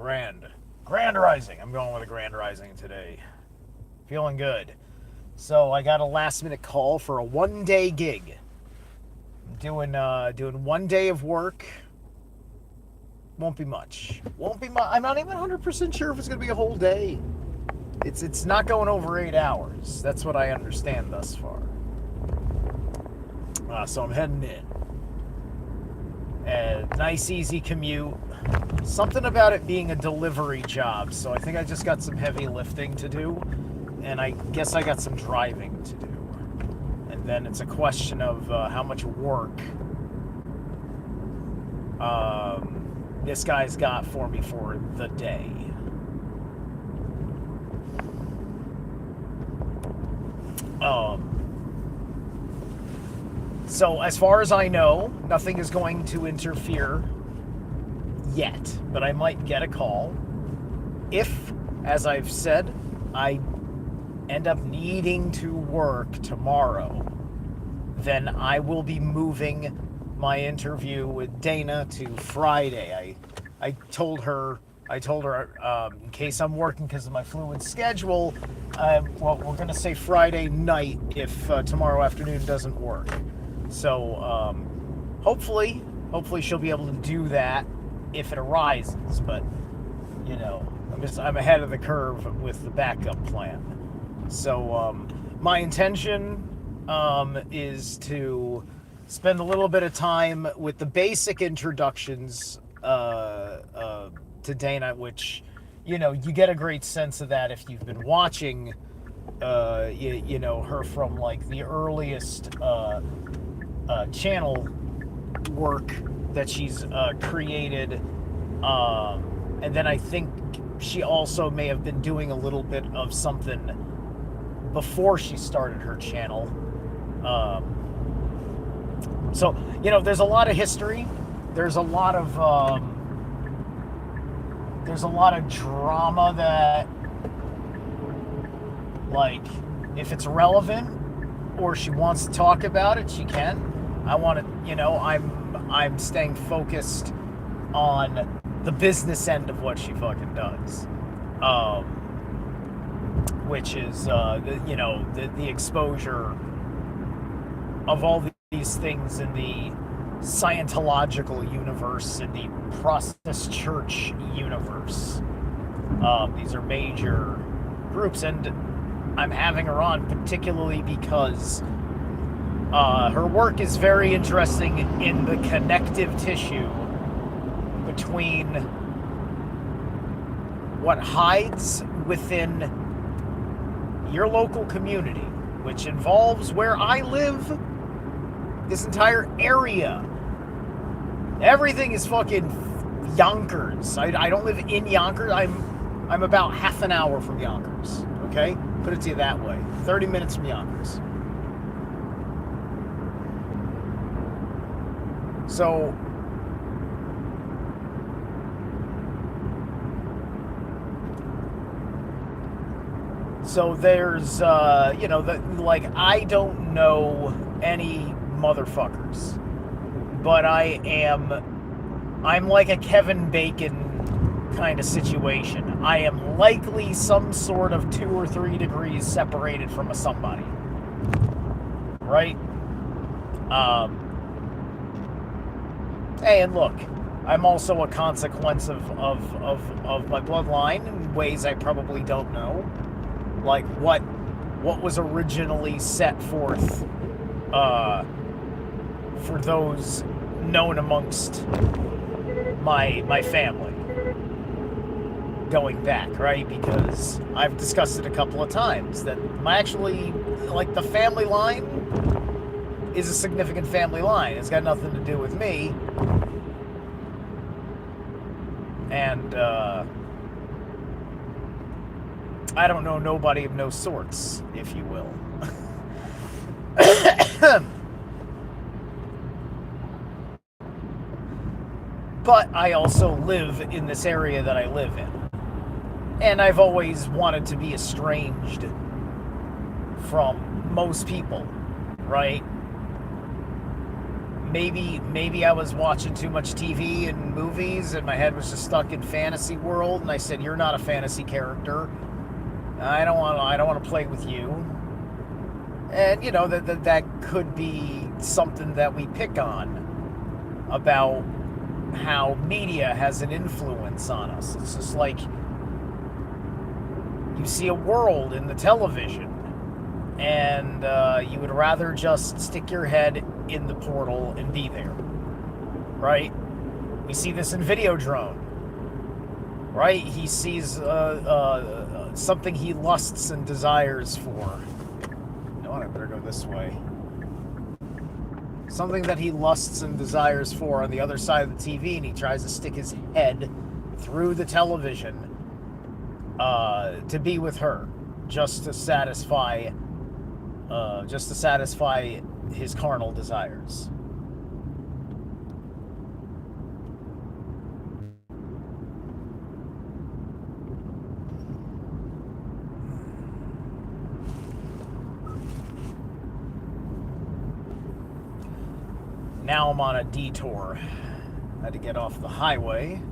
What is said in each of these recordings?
Grand rising. I'm going with a grand rising today. Feeling good. So I got a last minute call for a 1 day gig. Doing 1 day of work. Won't be much. Won't be much. I'm not even 100% sure if it's gonna be a whole day. It's not going over 8 hours. That's what I understand thus far. So I'm heading in. A nice, easy commute. Something about it being a delivery job, so I think I just got some heavy lifting to do, and I guess I got some driving to do. And then it's a question of how much work this guy's got for me for the day. So as far as I know, nothing is going to interfere yet, but I might get a call. If, as I've said, I end up needing to work tomorrow, then I will be moving my interview with Dana to Friday. I told her, in case I'm working because of my fluid schedule, well, we're going to say Friday night if tomorrow afternoon doesn't work. So hopefully she'll be able to do that if it arises. But you know, I'm ahead of the curve with the backup plan. So my intention is to spend a little bit of time with the basic introductions to Dana, which, you know, you get a great sense of that if you've been watching, you know, her from like the earliest channel work that she's created. And then I think she also may have been doing a little bit of something before she started her channel. So, you know, there's a lot of history. There's a lot of drama that, like, if it's relevant or she wants to talk about it, she can. I want to, you know, I'm staying focused on the business end of what she fucking does, which is, the exposure of all these things in the Scientological universe, in the Process Church universe. These are major groups, and I'm having her on particularly because her work is very interesting in the connective tissue between what hides within your local community, which involves where I live, this entire area. Everything is fucking Yonkers. I don't live in Yonkers. I'm about half an hour from Yonkers. Okay? Put it to you that way. 30 minutes from Yonkers. So there's, I don't know any motherfuckers, but I'm like a Kevin Bacon kind of situation. I am likely some sort of 2 or 3 degrees separated from a somebody, right? Hey, and look, I'm also a consequence of my bloodline in ways I probably don't know. Like what was originally set forth for those known amongst my family going back, right? Because I've discussed it a couple of times that the family line is a significant family line. It's got nothing to do with me. And I don't know nobody of no sorts, if you will. But I also live in this area that I live in. And I've always wanted to be estranged from most people, right? maybe I was watching too much TV and movies, and my head was just stuck in fantasy world. And I said, "You're not a fantasy character. I don't want to play with you." And that could be something that we pick on about how media has an influence on us. It's just like you see a world in the television, and you would rather just stick your head in the portal and be there, right? We see this in Videodrone, right? He sees something he lusts and desires for. No, I better go this way. Something that he lusts and desires for on the other side of the TV, and he tries to stick his head through the television to be with her, just to satisfy his carnal desires. Now I'm on a detour. I had to get off the highway.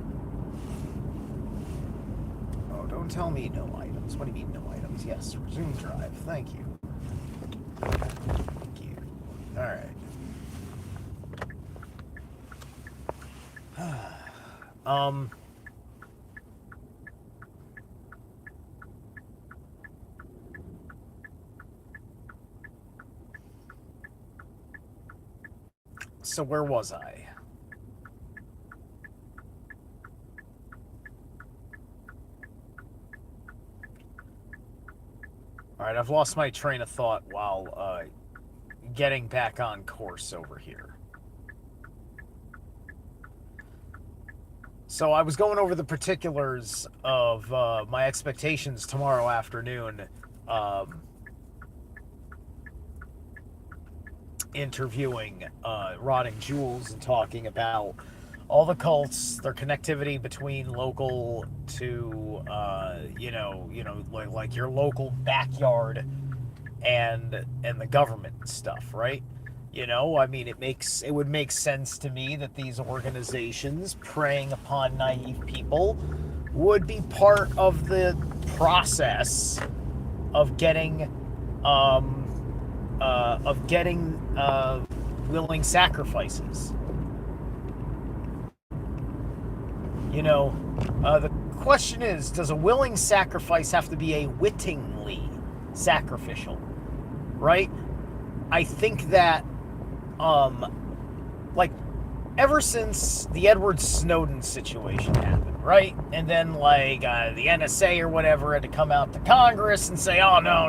Oh, don't tell me no items. What do you mean no items? Yes, resume drive. Thank you. Thank you. Alright. So where was I? Alright, I've lost my train of thought while getting back on course over here. So I was going over the particulars of my expectations tomorrow afternoon, interviewing Rottingjewels and talking about all the cults, their connectivity between local to like your local backyard and the government stuff, right? I mean, it would make sense to me that these organizations preying upon naive people would be part of the process of getting willing sacrifices. The question is, does a willing sacrifice have to be a wittingly sacrificial, right? I think that ever since the Edward Snowden situation happened, right? And then the NSA or whatever had to come out to Congress and say, oh, no.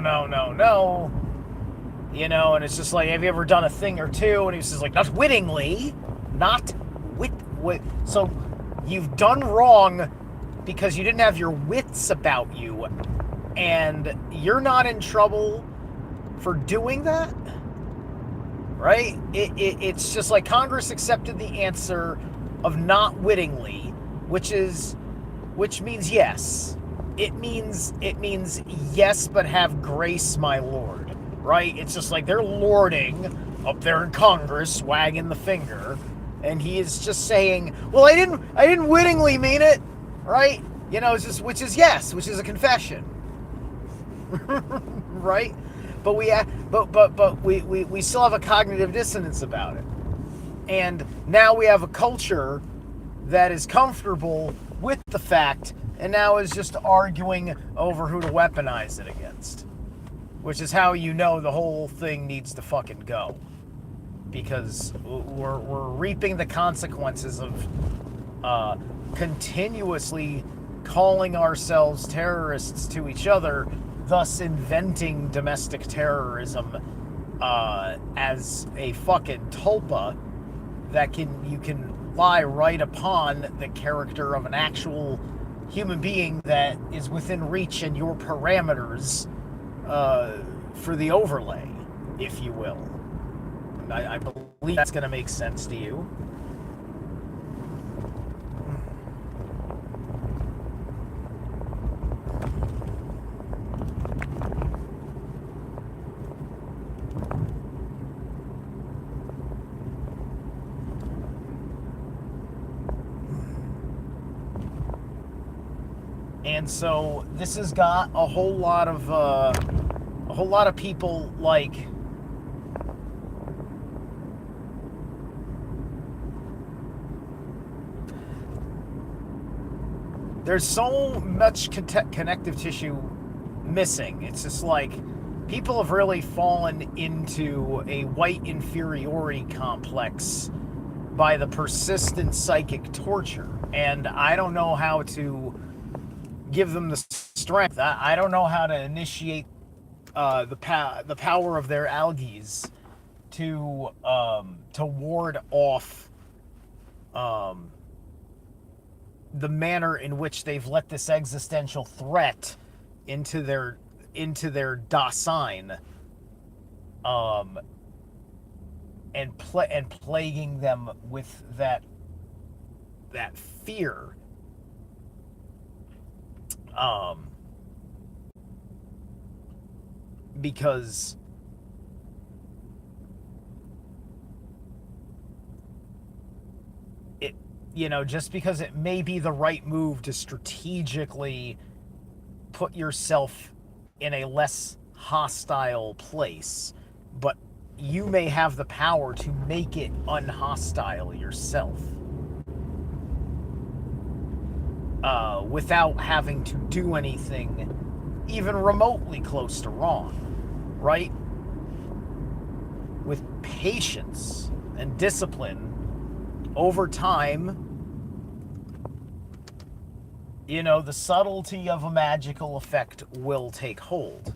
And it's just like, have you ever done a thing or two? And he was just like, not wittingly, not wit. So you've done wrong because you didn't have your wits about you, and you're not in trouble for doing that, right? It's just like Congress accepted the answer of not wittingly, which means yes. It means yes, but have grace, my lord, right? It's just like they're lording up there in Congress, wagging the finger, and he is just saying, well, I didn't wittingly mean it, right? It's just, which is yes, which is a confession. Right? But we still have a cognitive dissonance about it. And now we have a culture that is comfortable with the fact and now is just arguing over who to weaponize it against. Which is how the whole thing needs to fucking go. Because we're reaping the consequences of continuously calling ourselves terrorists to each other, thus inventing domestic terrorism as a fucking tulpa that you can lie right upon the character of an actual human being that is within reach and your parameters for the overlay, if you will. I believe that's going to make sense to you. And so this has got a whole lot of people like, there's so much connective tissue missing. It's just like people have really fallen into a white inferiority complex by the persistent psychic torture. And I don't know how to give them the strength. I don't know how to initiate the power of their algaes to ward off the manner in which they've let this existential threat into their Dasein, and plaguing them with that fear, because it, just because it may be the right move to strategically put yourself in a less hostile place, but you may have the power to make it unhostile yourself, without having to do anything even remotely close to wrong, right? With patience and discipline over time, the subtlety of a magical effect will take hold.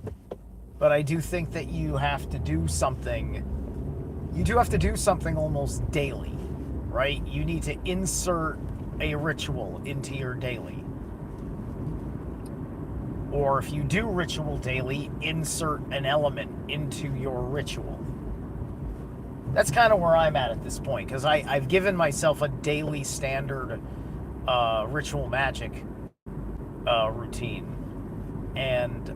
But I do think that you have to do something. You do have to do something almost daily, right? You need to insert a ritual into your daily. Or if you do ritual daily, insert an element into your ritual. That's kind of where I'm at this point, because I've given myself a daily standard ritual magic routine. And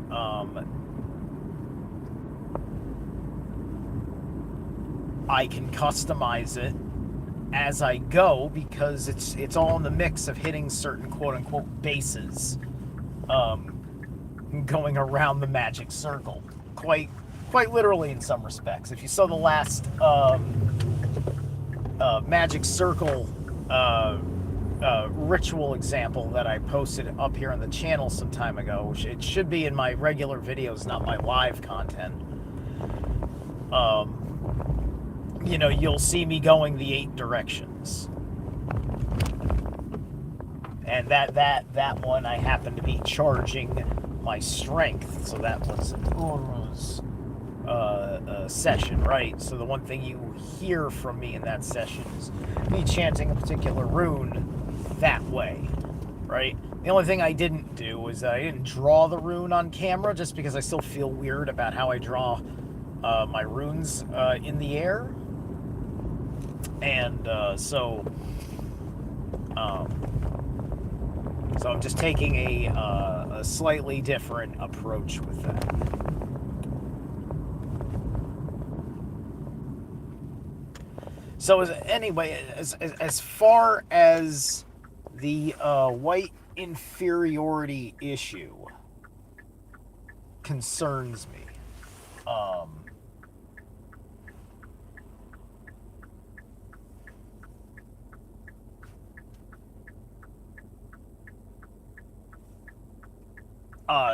I can customize it as I go, because it's all in the mix of hitting certain quote-unquote bases, going around the magic circle, quite literally in some respects. If you saw the last magic circle ritual example that I posted up here on the channel some time ago, it should be in my regular videos, not my live content, you'll see me going the 8 directions. And that one I happened to be charging my strength, so that was Uru's session, right? So the one thing you hear from me in that session is me chanting a particular rune that way, right? The only thing I didn't do was that I didn't draw the rune on camera, just because I still feel weird about how I draw my runes in the air. And so I'm just taking a slightly different approach with that. So as far as the white inferiority issue concerns me,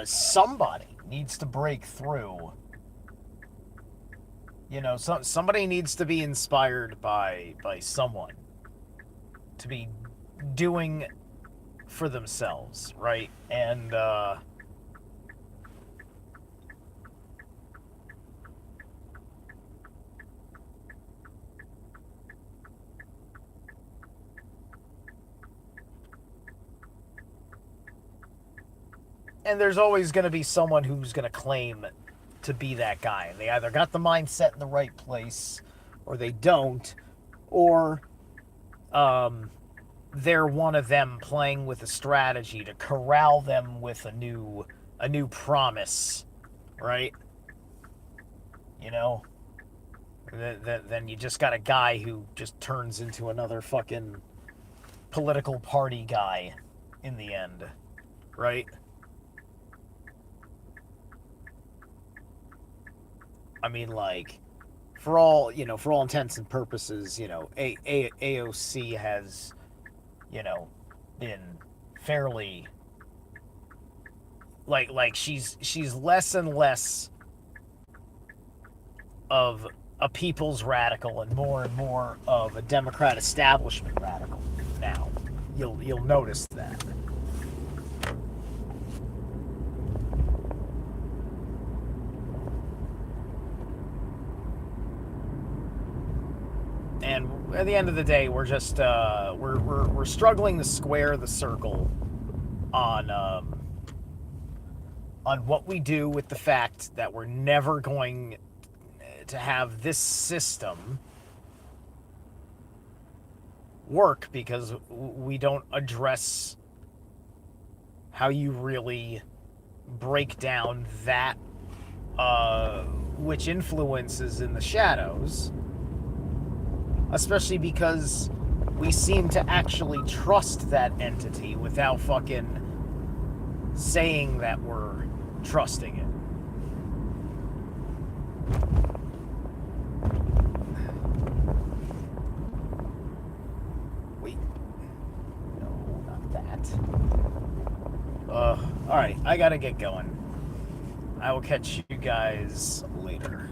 somebody needs to break through. Somebody needs to be inspired by someone to be doing for themselves, right? And there's always going to be someone who's going to claim to be that guy. And they either got the mindset in the right place, or they don't, or they're one of them playing with a strategy to corral them with a new promise, right? Then you just got a guy who just turns into another fucking political party guy in the end. right? I mean, like, for all intents and purposes, AOC has, you know, been fairly she's less and less of a people's radical and more of a Democrat establishment radical now. You'll notice that. And at the end of the day, we're just we're struggling to square the circle on what we do with the fact that we're never going to have this system work because we don't address how you really break down that which influences in the shadows, especially because we seem to actually trust that entity without fucking saying that we're trusting it. Wait. No, not that. Alright, I gotta get going. I will catch you guys later.